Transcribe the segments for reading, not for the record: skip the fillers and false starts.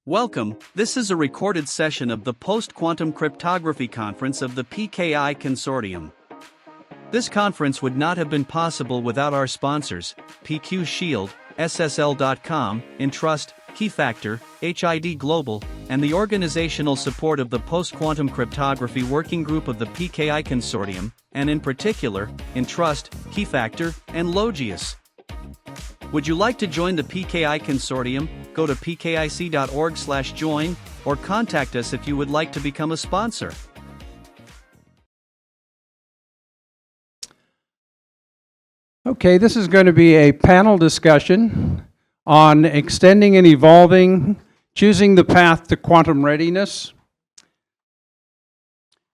Welcome, this is a recorded session of the Post-Quantum Cryptography Conference of the PKI Consortium. This conference would not have been possible without our sponsors, PQ Shield, SSL.com, Entrust, Keyfactor, HID Global, and the organizational support of the Post-Quantum Cryptography Working Group of the PKI Consortium, and in particular, Entrust, Keyfactor, and Logius. Would you like to join the PKI Consortium? Go to pkic.org/join, or contact us if you would like to become a sponsor. Okay, this is going to be a panel discussion on extending and evolving, choosing the path to quantum readiness.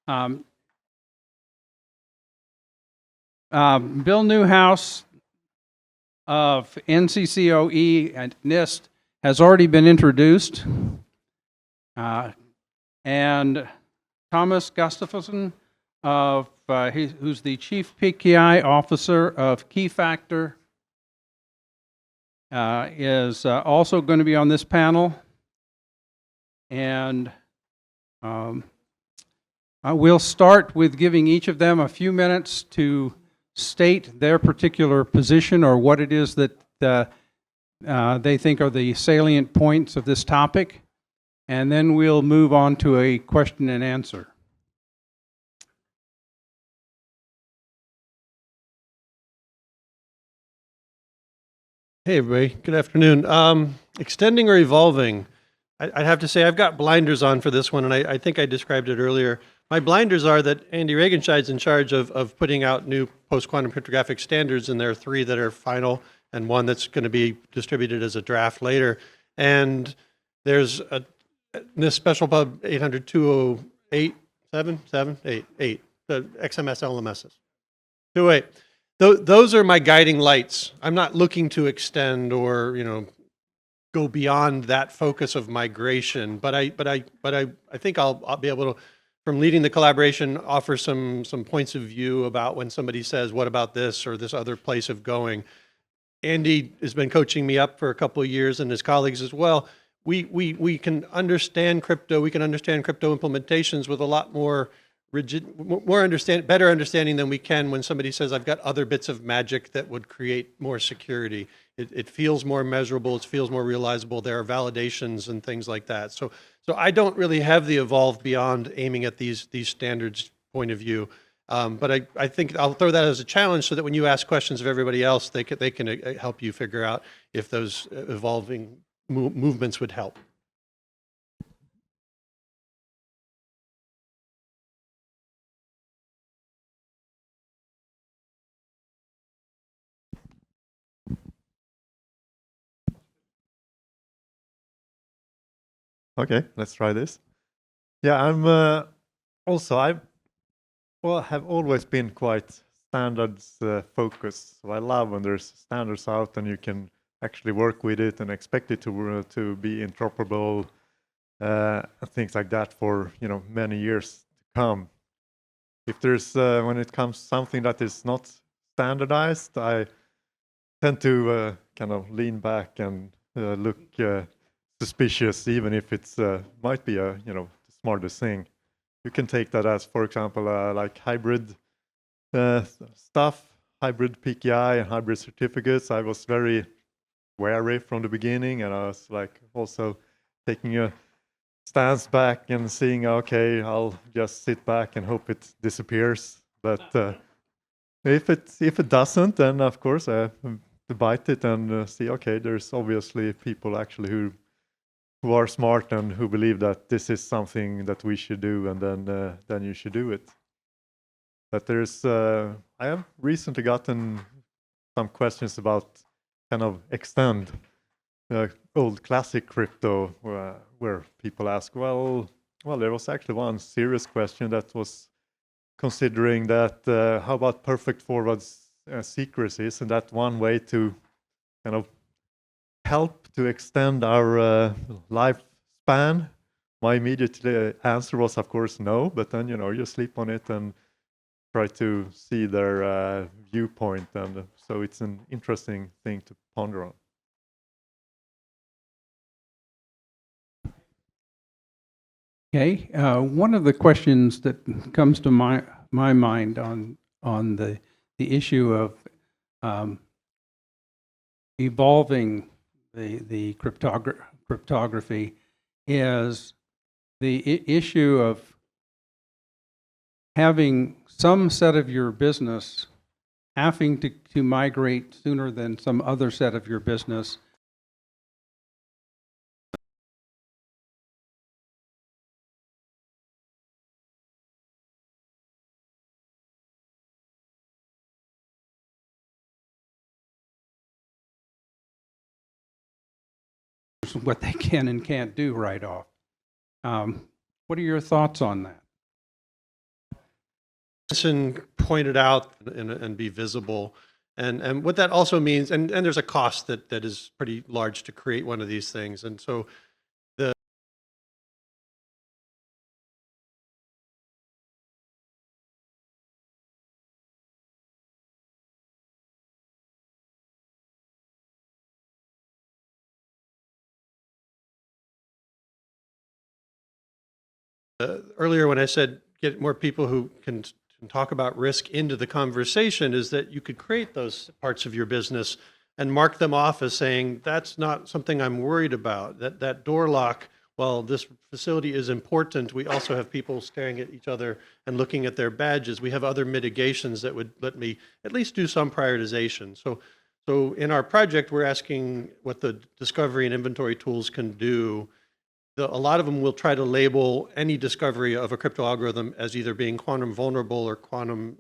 Bill Newhouse of NCCoE and NIST has already been introduced, and Tomas Gustavsson, who's the Chief PKI Officer of Keyfactor, is also going to be on this panel, and I will start with giving each of them a few minutes to state their particular position or what it is that they think are the salient points of this topic, and then we'll move on to a question and answer. Hey everybody, good afternoon. Extending or evolving? I'd have to say I've got blinders on for this one, and I think I described it earlier. My blinders are that Andy Regenscheid's in charge of putting out new post-quantum cryptographic standards, and there are 3 that are final and 1 that's going to be distributed as a draft later. And there's a NIST Special Pub 800-208, 8, the XMS LMSs. 208. Those are my guiding lights. I'm not looking to extend or, go beyond that focus of migration, but I think I'll be able to, from leading the collaboration, offer some points of view about when somebody says, what about this or this other place of going. Andy has been coaching me up for a couple of years, and his colleagues as well. We can understand crypto, we can understand crypto implementations with a lot more better understanding than we can when somebody says, I've got other bits of magic that would create more security. It feels more measurable, it feels more realizable, there are validations and things like that. So I don't really have the evolve beyond aiming at these standards point of view. But I think I'll throw that as a challenge so that when you ask questions of everybody else, they can help you figure out if those evolving movements would help. Okay, let's try this. Yeah, I have always been quite standards focused. So I love when there's standards out and you can actually work with it and expect it to be interoperable, things like that for many years to come. If there's when it comes to something that is not standardized, I tend to kind of lean back and look suspicious, even if it's might be a the smartest thing. You can take that as, for example, like hybrid stuff, hybrid PKI and hybrid certificates. I was very wary from the beginning, and I was like also taking a stance back and seeing, okay, I'll just sit back and hope it disappears. But if it doesn't, then of course I have to bite it and see, okay, there's obviously people actually who are smart and who believe that this is something that we should do, and then you should do it. But there's I have recently gotten some questions about kind of extend old classic crypto, where people ask, well, there was actually one serious question that was considering that how about perfect forward secrecy? Isn't that one way to kind of help to extend our lifespan? My immediate answer was, of course, no. But then you sleep on it and try to see their viewpoint, and so it's an interesting thing to ponder on. Okay, one of the questions that comes to my mind on the issue of evolving the cryptography is the issue of having some set of your business having to migrate sooner than some other set of your business. What they can and can't do right off. What are your thoughts on that? Pointed out and be visible. And what that also means, and there's a cost that is pretty large to create one of these things. And so earlier when I said get more people who can talk about risk into the conversation, is that you could create those parts of your business and mark them off as saying, that's not something I'm worried about. That door lock, while this facility is important, we also have people staring at each other and looking at their badges. We have other mitigations that would let me at least do some prioritization. So in our project, we're asking what the discovery and inventory tools can do. A lot of them will try to label any discovery of a crypto algorithm as either being quantum vulnerable or quantum,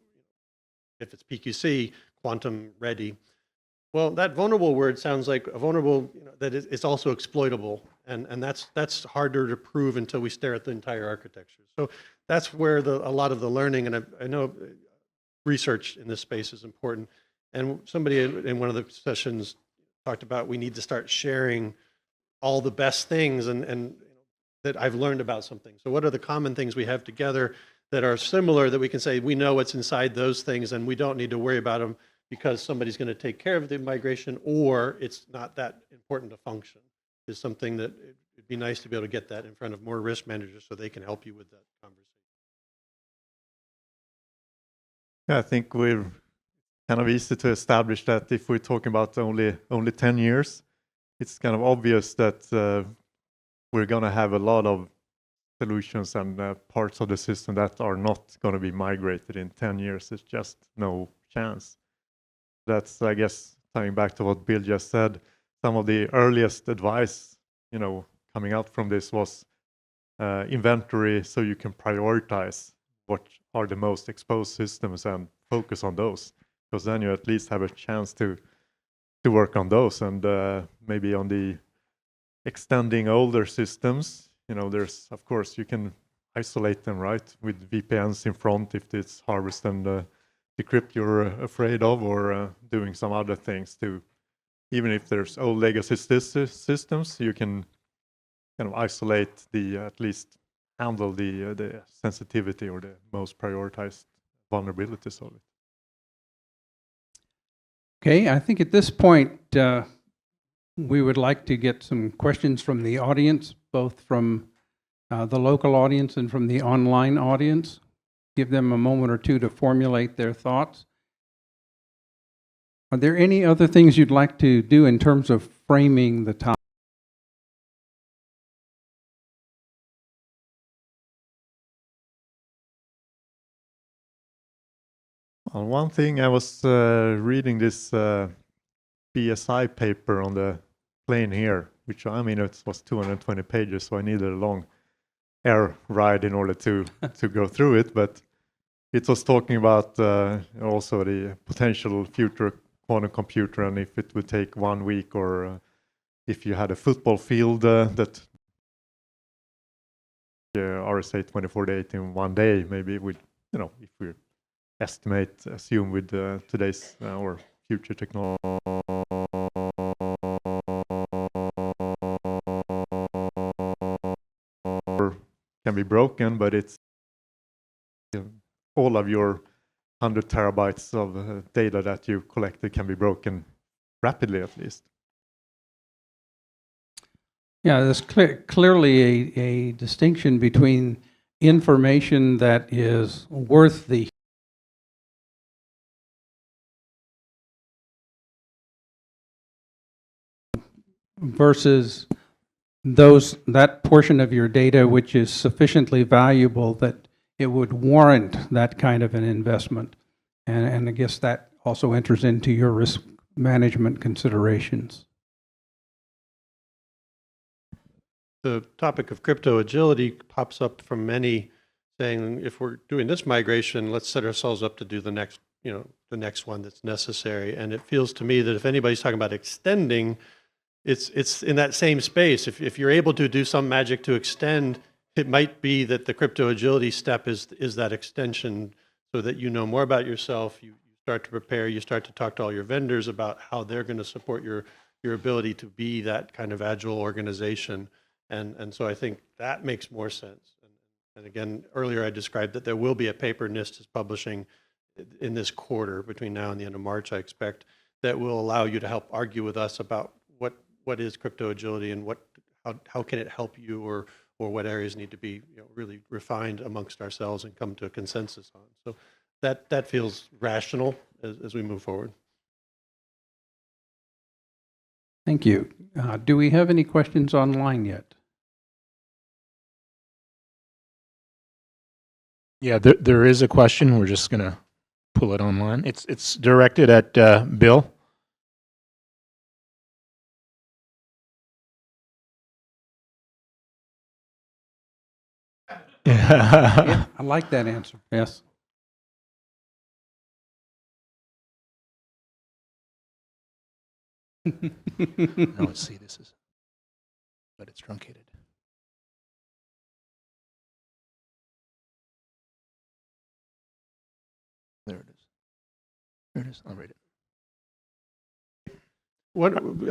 if it's PQC, quantum ready. Well, that vulnerable word sounds like a vulnerable, that it's also exploitable. And that's harder to prove until we stare at the entire architecture. So that's where a lot of the learning, and I know research in this space is important. And somebody in one of the sessions talked about we need to start sharing all the best things and that I've learned about something. So what are the common things we have together that are similar that we can say we know what's inside those things and we don't need to worry about them because somebody's going to take care of the migration, or it's not that important to function, is something that it'd be nice to be able to get that in front of more risk managers so they can help you with that conversation. Yeah, I think we're kind of easy to establish that if we're talking about only 10 years, it's kind of obvious that we're going to have a lot of solutions and parts of the system that are not going to be migrated in 10 years. It's just no chance. That's, I guess, tying back to what Bill just said, some of the earliest advice, coming out from this was inventory, so you can prioritize what are the most exposed systems and focus on those, because then you at least have a chance to work on those. And maybe on the extending older systems, there's, of course, you can isolate them, right, with VPNs in front if it's harvest and decrypt you're afraid of, or doing some other things to, even if there's old legacy systems, you can kind of isolate at least handle the sensitivity or the most prioritized vulnerabilities of it. Okay, I think at this point, we would like to get some questions from the audience, both from the local audience and from the online audience. Give them a moment or two to formulate their thoughts. Are there any other things you'd like to do in terms of framing the topic? On one thing, I was reading this BSI paper on the plane here, which, I mean, it was 220 pages, so I needed a long air ride in order to go through it. But it was talking about also the potential future quantum computer, and if it would take 1 week, or if you had a football field that RSA 24/8 in 1 day, maybe with, if we assume with today's or future technology, can be broken, but it's all of your 100 terabytes of data that you collected can be broken rapidly, at least. Yeah, there's clearly a distinction between information that is worth the versus that portion of your data which is sufficiently valuable that it would warrant that kind of an investment. And I guess that also enters into your risk management considerations. The topic of crypto agility pops up from many, saying if we're doing this migration, let's set ourselves up to do the next, the next one that's necessary. And it feels to me that if anybody's talking about extending, it's in that same space. If you're able to do some magic to extend, it might be that the crypto agility step is that extension, so that you know more about yourself, you start to prepare, you start to talk to all your vendors about how they're going to support your ability to be that kind of agile organization. And so I think that makes more sense. And again, earlier I described that there will be a paper NIST is publishing in this quarter, between now and the end of March, I expect, that will allow you to help argue with us about what is crypto agility and how can it help you, or what areas need to be really refined amongst ourselves and come to a consensus on. So that feels rational as we move forward. Thank you. Do we have any questions online yet? Yeah, there is a question. We're just going to pull it online. It's directed at Bill. Yeah, I like that answer. Yes. No, let's see. This is, but it's truncated. There it is. There it is. I'll read it.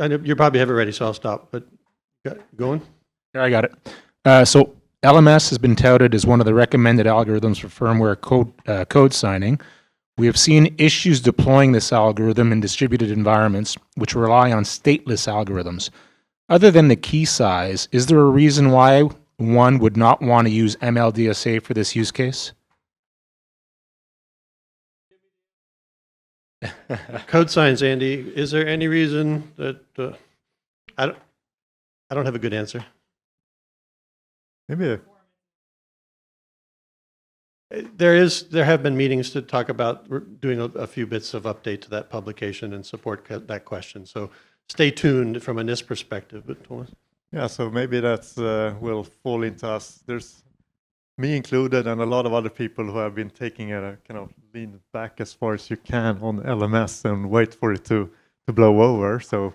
I know you probably have it ready, so I'll stop. But going. There, I got it. So LMS has been touted as one of the recommended algorithms for firmware code signing. We have seen issues deploying this algorithm in distributed environments, which rely on stateless algorithms. Other than the key size, is there a reason why one would not want to use MLDSA for this use case? Code signs, Andy. Is there any reason that I don't have a good answer? Maybe. There have been meetings to talk about doing a few bits of update to that publication and support that question. So stay tuned from a NIST perspective. But Tomas? Yeah, so maybe that's will fall into us. There's me included and a lot of other people who have been taking a kind of lean back as far as you can on LMS and wait for it to blow over. So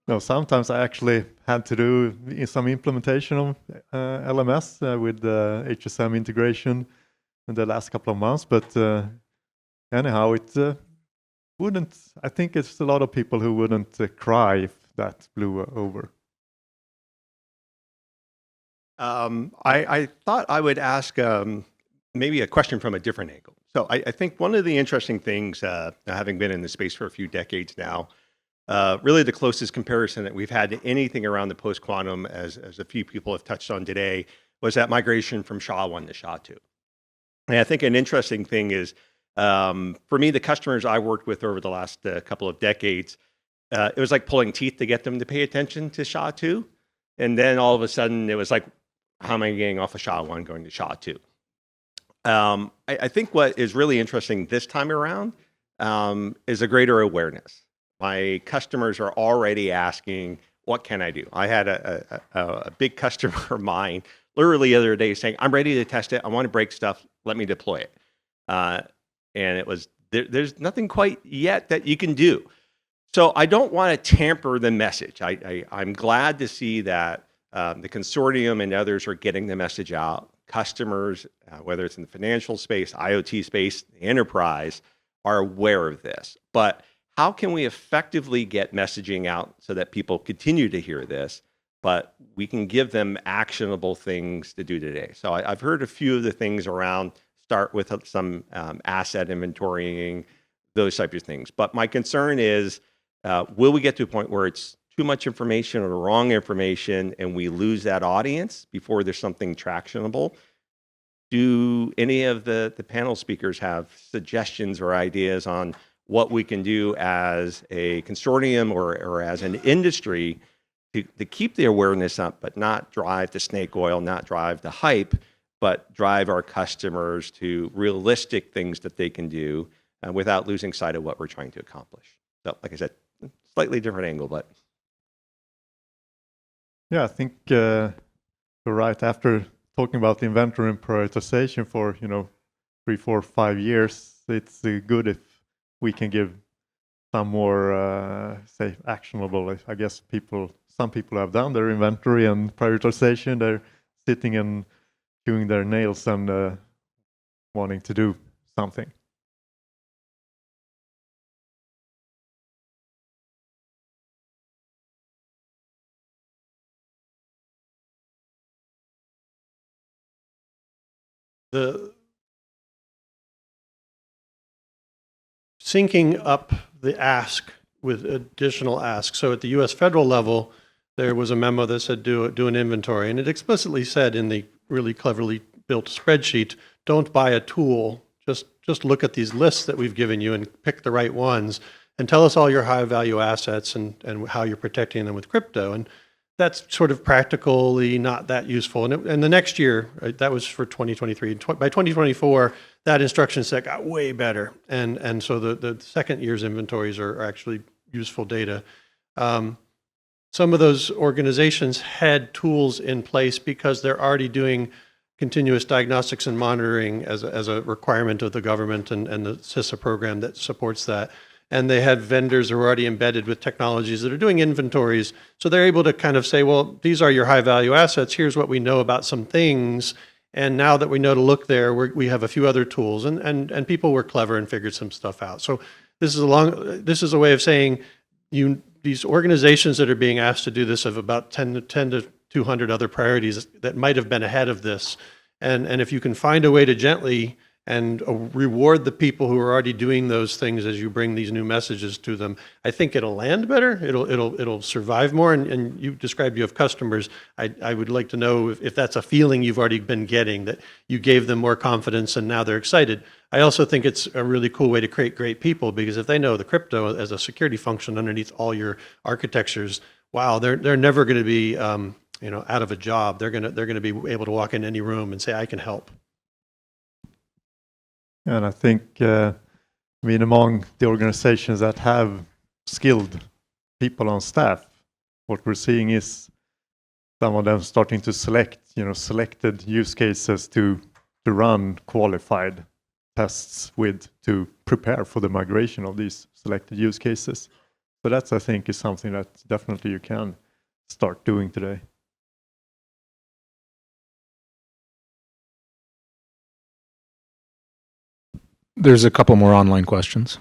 no, sometimes I actually had to do some implementation of LMS with HSM integration in the last couple of months. But anyhow, it wouldn't. I think it's a lot of people who wouldn't cry if that blew over. I thought I would ask maybe a question from a different angle. So I think one of the interesting things, having been in the space for a few decades now, really the closest comparison that we've had to anything around the post-quantum, as a few people have touched on today, was that migration from SHA-1 to SHA-2. And I think an interesting thing is, for me, the customers I worked with over the last couple of decades, it was like pulling teeth to get them to pay attention to SHA-2. And then all of a sudden, it was like, how am I getting off of SHA-1 going to SHA-2? I think what is really interesting this time around is a greater awareness. My customers are already asking, what can I do? I had a big customer of mine literally the other day saying, I'm ready to test it. I want to break stuff. Let me deploy it. And it was, there's nothing quite yet that you can do. So I don't want to tamper the message. I'm glad to see that the consortium and others are getting the message out. Customers, whether it's in the financial space, IoT space, the enterprise, are aware of this. But how can we effectively get messaging out so that people continue to hear this, but we can give them actionable things to do today? So I've heard a few of the things around, start with some asset inventorying, those types of things. But my concern is, will we get to a point where it's too much information or the wrong information and we lose that audience before there's something tractionable. Do any of the panel speakers have suggestions or ideas on what we can do as a consortium or as an industry to keep the awareness up, but not drive the snake oil, not drive the hype, but drive our customers to realistic things that they can do without losing sight of what we're trying to accomplish? So, like I said, slightly different angle, but. Yeah, I think you're right. After talking about inventory and prioritization for 3, 4, 5 years, it's good if we can give some more say actionable. I guess some people have done their inventory and prioritization. They're sitting and chewing their nails and wanting to do something. The syncing up the ask with additional asks. So at the US federal level, there was a memo that said do an inventory, and it explicitly said in the really cleverly built spreadsheet, don't buy a tool, just look at these lists that we've given you and pick the right ones and tell us all your high value assets and how you're protecting them with crypto. And that's sort of practically not that useful. And the next year, right, that was for 2023. By 2024, that instruction set got way better. And so the second year's inventories are actually useful data. Some of those organizations had tools in place because they're already doing continuous diagnostics and monitoring as a requirement of the government and the CISA program that supports that. And they had vendors who are already embedded with technologies that are doing inventories. So they're able to kind of say, well, these are your high value assets. Here's what we know about some things. And now that we know to look there, we have a few other tools. And people were clever and figured some stuff out. So this is a way of saying these organizations that are being asked to do this have about 10 to 200 other priorities that might have been ahead of this. And if you can find a way to gently and reward the people who are already doing those things as you bring these new messages to them, I think it'll land better. It'll survive more. And you described you have customers. I would like to know if that's a feeling you've already been getting, that you gave them more confidence and now they're excited. I also think it's a really cool way to create great people, because if they know the crypto as a security function underneath all your architectures, wow, they're never going to be out of a job. They're going to be able to walk in any room and say, I can help. And I think, among the organizations that have skilled people on staff, what we're seeing is some of them starting to select, selected use cases to run qualified tests with, to prepare for the migration of these selected use cases. So that's, I think, is something that definitely you can start doing today. There's a couple more online questions.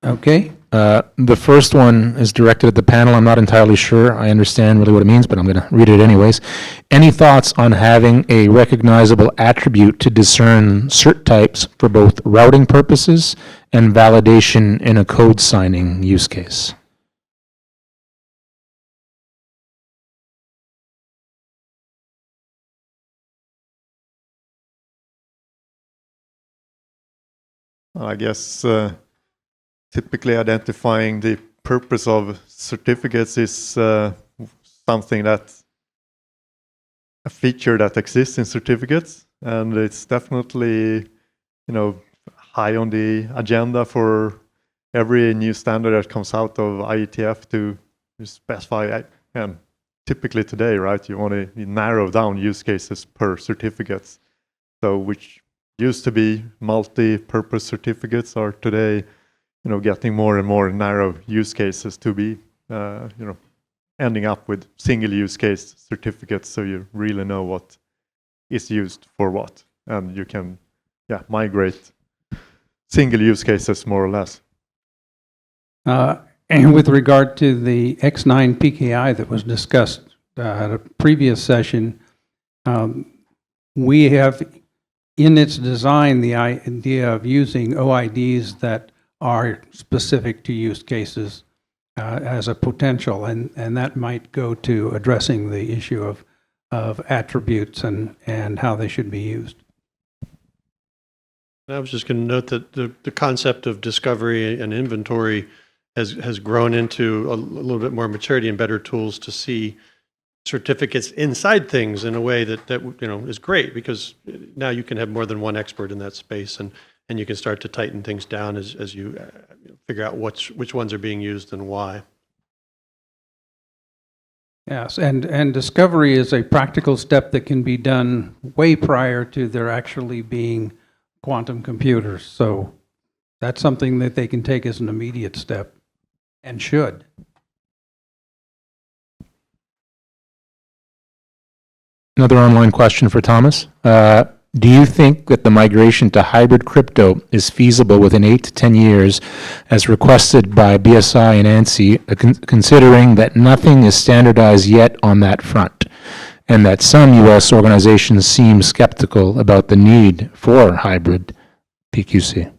Okay. The first one is directed at the panel. I'm not entirely sure I understand really what it means, but I'm going to read it anyways. Any thoughts on having a recognizable attribute to discern cert types for both routing purposes and validation in a code signing use case? I guess typically identifying the purpose of certificates is something that a feature that exists in certificates, and it's definitely high on the agenda for every new standard that comes out of IETF to specify. And typically today, right, you want to narrow down use cases per certificates. So which used to be multi-purpose certificates are today, getting more and more narrow use cases to be, ending up with single use case certificates, so you really know what is used for what, and you can, migrate single use cases more or less. And with regard to the X9 PKI that was discussed at a previous session, we have in its design the idea of using OIDs that are specific to use cases. as a potential, and that might go to addressing the issue of attributes and how they should be used. I was just going to note that the concept of discovery and inventory has grown into a little bit more maturity and better tools to see certificates inside things in a way that is great, because now you can have more than one expert in that space, and you can start to tighten things down as you figure out which ones are being used and why. Yes, and discovery is a practical step that can be done way prior to there actually being quantum computers. So that's something that they can take as an immediate step, and should. Another online question for Thomas. Do you think that the migration to hybrid crypto is feasible within 8 to 10 years, as requested by BSI and ANSI, considering that nothing is standardized yet on that front, and that some U.S. organizations seem skeptical about the need for hybrid PQC? I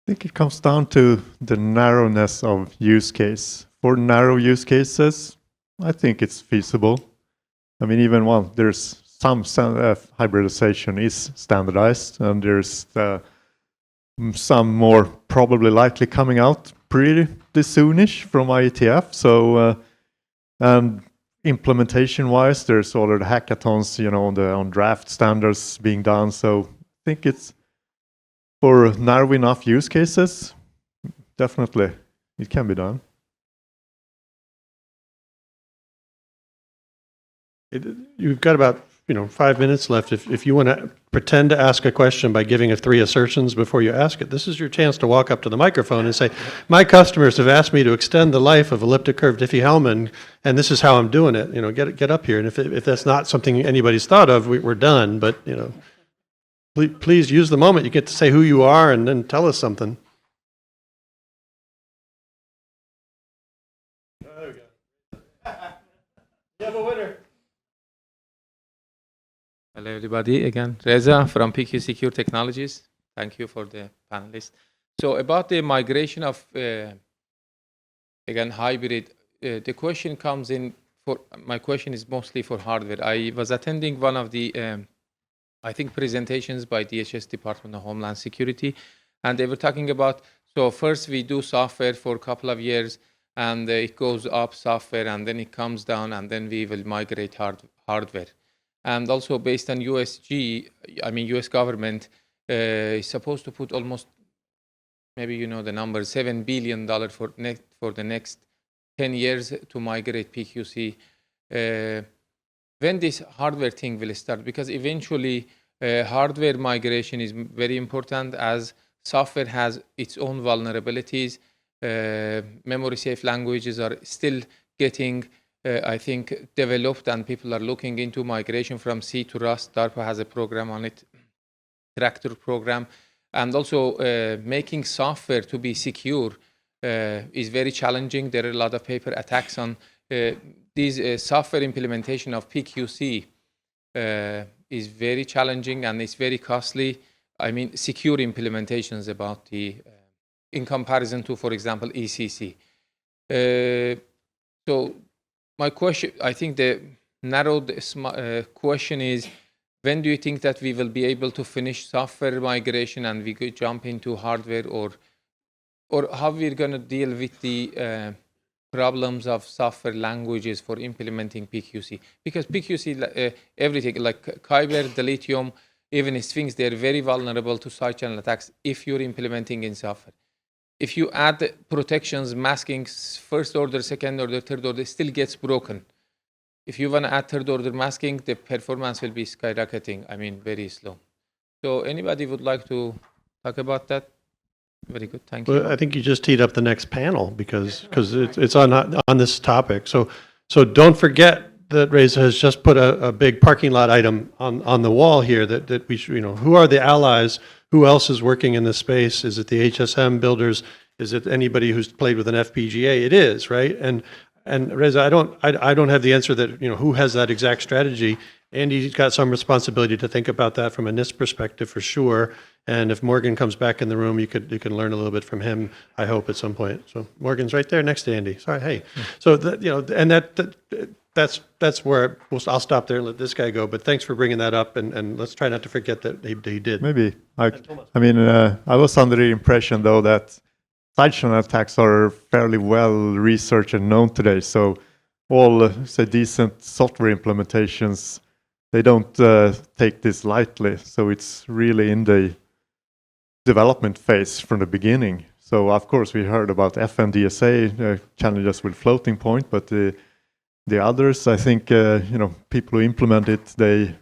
think it comes down to the narrowness of use case. For narrow use cases, I think it's feasible. I mean, even one, there's some hybridization is standardized, and there's some more probably likely coming out pretty soonish from IETF. So, and implementation-wise, there's already hackathons, on draft standards being done. So, I think it's for narrow enough use cases, definitely it can be done. You've got about 5 minutes left. If you want to pretend to ask a question by giving 3 assertions before you ask it, this is your chance to walk up to the microphone and say, my customers have asked me to extend the life of elliptic curve Diffie-Hellman, and this is how I'm doing it. Get up here. And if that's not something anybody's thought of, we're done. But please use the moment. You get to say who you are and then tell us something. There we go. You have a winner. Hello, everybody. Again, Reza from PQ Secure Technologies. Thank you for the panelists. So about the migration of, again, hybrid, the question comes in my question is mostly for hardware. I was attending one of the, I think, presentations by DHS Department of Homeland Security, and they were talking about, so first we do software for a couple of years, and it goes up software, and then it comes down, and then we will migrate hardware. And also based on USG, I mean, US government is supposed to put almost, maybe the number, $7 billion for the next 10 years to migrate PQC. When this hardware thing will start? Because eventually hardware migration is very important, as software has its own vulnerabilities. Memory safe languages are still getting I think, developed, and people are looking into migration from C to Rust. DARPA has a program on it, Tractor program. And also making software to be secure is very challenging. There are a lot of paper attacks on these software implementation of PQC is very challenging, and it's very costly. I mean, secure implementations about the, in comparison to, for example, ECC. So my question, I think the narrowed question is, when do you think that we will be able to finish software migration and we could jump into hardware, or how we're going to deal with the problems of software languages for implementing PQC? Because PQC, everything like Kyber, Dilithium, even Sphinx, they're very vulnerable to side channel attacks if you're implementing in software. If you add protections, masking, first order, second order, third order, it still gets broken. If you want to add third order masking, the performance will be skyrocketing. I mean, very slow. So anybody would like to talk about that? Very good, thank you. Well, I think you just teed up the next panel because it's on this topic. So don't forget that Reza has just put a big parking lot item on the wall here that we should, who are the allies? Who else is working in this space? Is it the HSM builders? Is it anybody who's played with an FPGA? It is, right? And And Reza, I don't have the answer that, who has that exact strategy. Andy's got some responsibility to think about that from a NIST perspective for sure. And if Morgan comes back in the room, you can learn a little bit from him, I hope, at some point. So Morgan's right there next to Andy. Sorry, hey. So, and that's where I'll stop there and let this guy go. But thanks for bringing that up, and let's try not to forget that he did. Maybe. I mean, I was under the impression, though, that side channel attacks are fairly well researched and known today. So all, say, decent software implementations, they don't take this lightly. So it's really in the development phase from the beginning. So of course we heard about FNDSA challenges with floating point, but the others, I think, people who implement it, they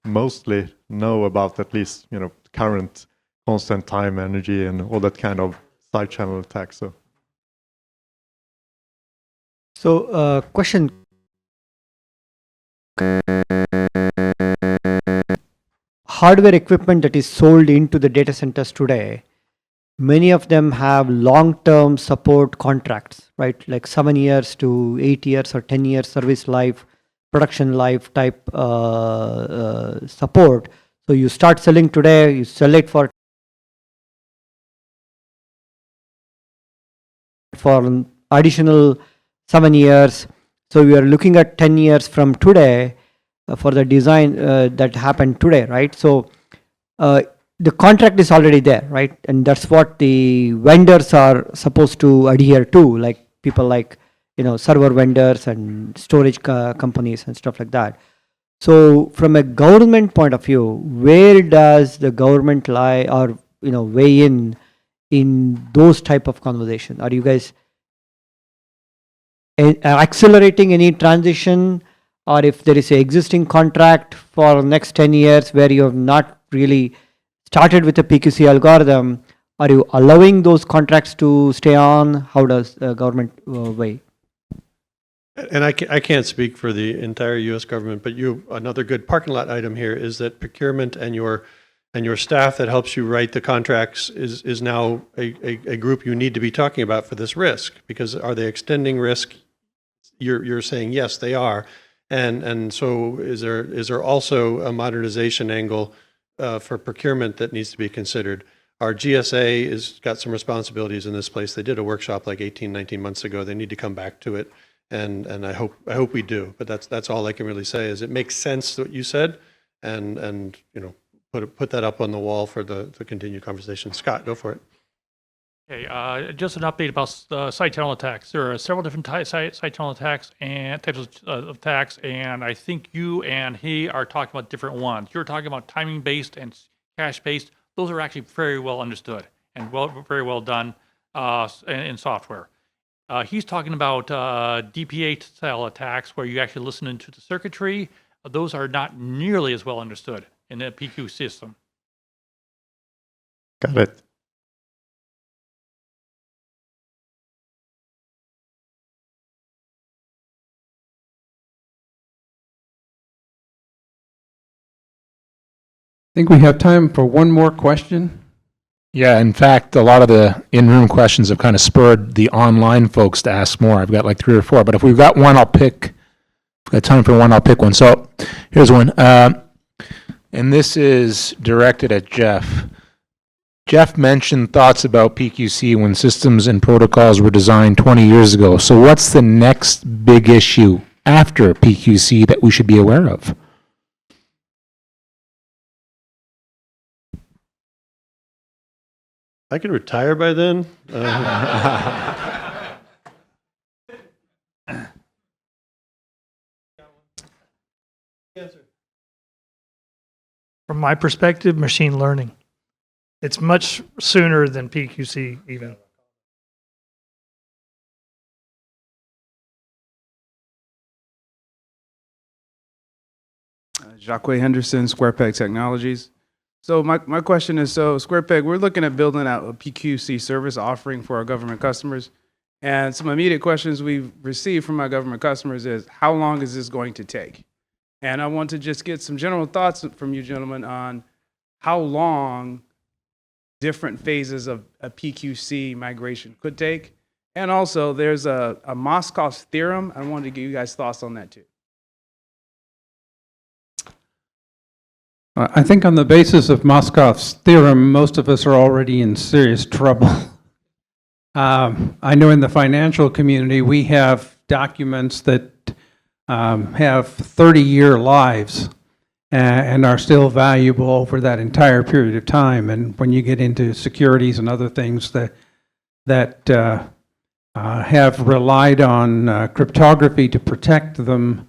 mostly know about at least, current constant time, energy, and all that kind of side channel attacks. So, question. Hardware equipment that is sold into the data centers today, many of them have long-term support contracts, right? Like 7 years to 8 years or 10 years service life, production life type support. So you start selling today, you sell it for additional 7 years. So we are looking at 10 years from today for the design that happened today, right? So the contract is already there, right? And that's what the vendors are supposed to adhere to, like people like, server vendors and storage companies and stuff like that. So from a government point of view, where does the government lie or, weigh in those type of conversation? Are you guys accelerating any transition, or if there is an existing contract for next 10 years where you have not really started with a PQC algorithm, are you allowing those contracts to stay on? How does the government weigh? And I can't speak for the entire U.S. government, but another good parking lot item here is that procurement and your staff that helps you write the contracts is now a group you need to be talking about for this risk, because are they extending risk? You're saying yes, they are, and so is there also a modernization angle for procurement that needs to be considered? Our GSA has got some responsibilities in this place. They did a workshop like 18, 19 months ago. They need to come back to it. And I hope we do, but that's all I can really say is it makes sense what you said, and put that up on the wall for the continued conversation. Scott, go for it. Okay, just an update about side channel attacks. There are several different side channel attacks and types of attacks, and I think you and he are talking about different ones. You're talking about timing based and cache based. Those are actually very well understood and very well done in software. He's talking about DPA style attacks where you actually listen into the circuitry. Those are not nearly as well understood in the PQ system. Got it. I think we have time for one more question. Yeah, in fact, a lot of the in-room questions have kind of spurred the online folks to ask more. I've got like 3 or 4, but if we've got one, I'll pick. If we've got time for one, I'll pick one. So here's one. And this is directed at Jeff. Jeff mentioned thoughts about PQC when systems and protocols were designed 20 years ago. So what's the next big issue after PQC that we should be aware of? I could retire by then. From my perspective, machine learning. It's much sooner than PQC even. Jacques Henderson, SquarePeg Technologies. So my question is, so SquarePeg, we're looking at building out a PQC service offering for our government customers. And some immediate questions we've received from our government customers is, how long is this going to take? And I want to just get some general thoughts from you gentlemen on how long different phases of a PQC migration could take, And also, there's a Moskov's theorem. I wanted to give you guys thoughts on that too. I think on the basis of Moskov's theorem, most of us are already in serious trouble. I know in the financial community, we have documents that have 30-year lives and are still valuable over that entire period of time. And when you get into securities and other things that have relied on cryptography to protect them,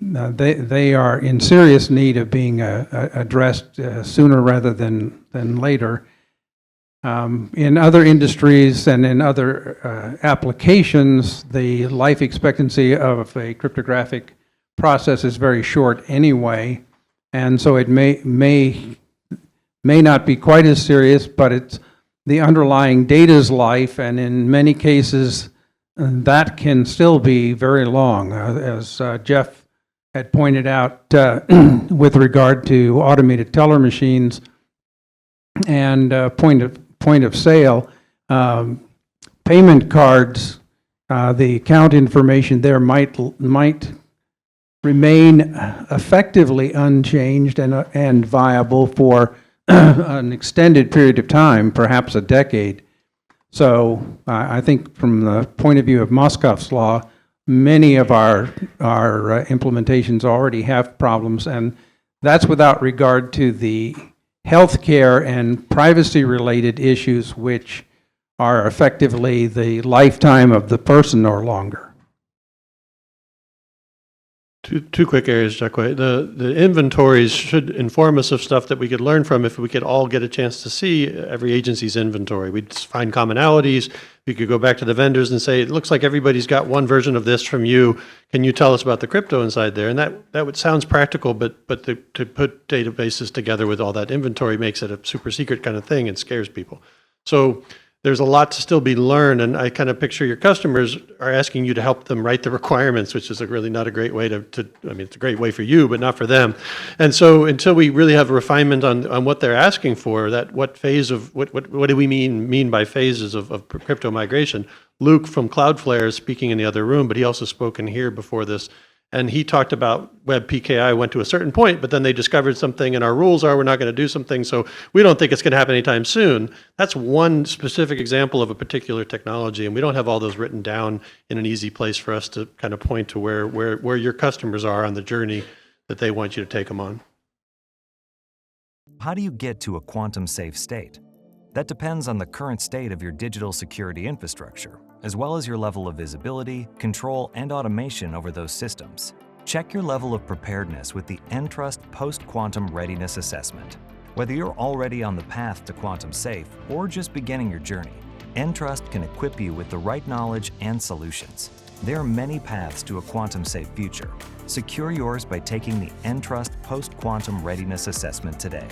they are in serious need of being addressed sooner rather than later. In other industries and in other applications, the life expectancy of a cryptographic process is very short anyway, and so it may not be quite as serious, but it's the underlying data's life, and in many cases, that can still be very long, as Jeff had pointed out with regard to automated teller machines and point of sale. Payment cards, the account information there might remain effectively unchanged and viable for an extended period of time, perhaps a decade. So I think from the point of view of Moskov's law, many of our implementations already have problems, and that's without regard to the healthcare and privacy-related issues, which are effectively the lifetime of the person or longer. Two quick areas, Jacques. The inventories should inform us of stuff that we could learn from if we could all get a chance to see every agency's inventory. We'd find commonalities. We could go back to the vendors and say, it looks like everybody's got one version of this from you. Can you tell us about the crypto inside there? And that sounds practical, but to put databases together with all that inventory makes it a super secret kind of thing and scares people. So there's a lot to still be learned, and I kind of picture your customers are asking you to help them write the requirements, which is really not a great way I mean, it's a great way for you, but not for them. And so until we really have a refinement on what they're asking for, that what phase of, what do we mean by phases of crypto migration? Luke from Cloudflare is speaking in the other room, but he also spoke in here before this. And he talked about Web PKI went to a certain point, but then they discovered something, and our rules are we're not going to do something, so we don't think it's going to happen anytime soon. That's one specific example of a particular technology, and we don't have all those written down in an easy place for us to kind of point to where your customers are on the journey that they want you to take them on. How do you get to a quantum-safe state? That depends on the current state of your digital security infrastructure, as well as your level of visibility, control, and automation over those systems. Check your level of preparedness with the Entrust Post-Quantum Readiness Assessment. Whether you're already on the path to quantum safe or just beginning your journey, Entrust can equip you with the right knowledge and solutions. There are many paths to a quantum-safe future. Secure yours by taking the Entrust Post-Quantum Readiness Assessment today.